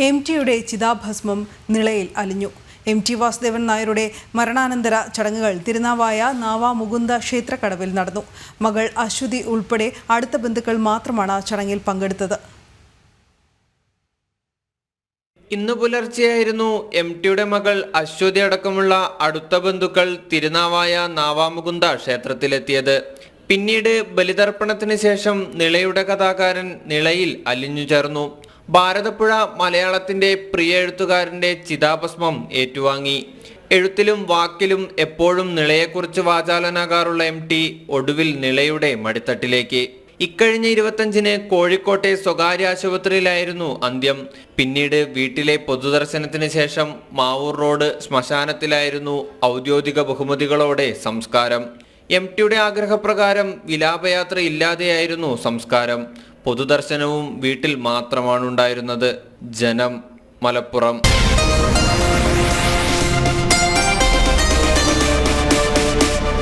എം.ടിയുടെ ചിതാഭസ്മം നിളയിൽ അലിഞ്ഞു. എം.ടി. വാസുദേവൻ നായരുടെ മരണാനന്തര ചടങ്ങുകൾ തിരുനാവായ നാവാമുകുന്ദ ക്ഷേത്രക്കടവിൽ നടന്നു. മകൾ അശ്വതി ഉൾപ്പെടെ അടുത്ത ബന്ധുക്കൾ മാത്രമാണ് ചടങ്ങിൽ പങ്കെടുത്തത്. ഇന്നു പുലർച്ചെയായിരുന്നു എം.ടിയുടെ മകൾ അശ്വതി അടക്കമുള്ള അടുത്ത ബന്ധുക്കൾ തിരുനാവായ നാവാമുകുന്ദ ക്ഷേത്രത്തിലെത്തിയത്. പിന്നീട് ബലിതർപ്പണത്തിന് ശേഷം നിളയുടെ കഥാകാരൻ നിളയിൽ അലിഞ്ഞു ചേർന്നു. ഭാരതപ്പുഴ മലയാളത്തിന്റെ പ്രിയ എഴുത്തുകാരന്റെ ചിതാഭസ്മം ഏറ്റുവാങ്ങി. എഴുത്തിലും വാക്കിലും എപ്പോഴും നിളയെക്കുറിച്ച് വാചാലനാകാറുള്ള എം.ടി ഒടുവിൽ നിളയുടെ മടിത്തട്ടിലേക്ക്. ഇക്കഴിഞ്ഞ 25-ന് കോഴിക്കോട്ടെ സ്വകാര്യ ആശുപത്രിയിലായിരുന്നു അന്ത്യം. പിന്നീട് വീട്ടിലെ പൊതുദർശനത്തിന് ശേഷം മാവൂർ റോഡ് ശ്മശാനത്തിലായിരുന്നു ഔദ്യോഗിക ബഹുമതികളോടെ സംസ്കാരം. എം.ടിയുടെ ആഗ്രഹപ്രകാരം വിലാപയാത്ര ഇല്ലാതെയായിരുന്നു സംസ്കാരം. പൊതുദർശനവും വീട്ടിൽ മാത്രമാണ് ഉണ്ടായിരുന്നത്. ജനം, മലപ്പുറം.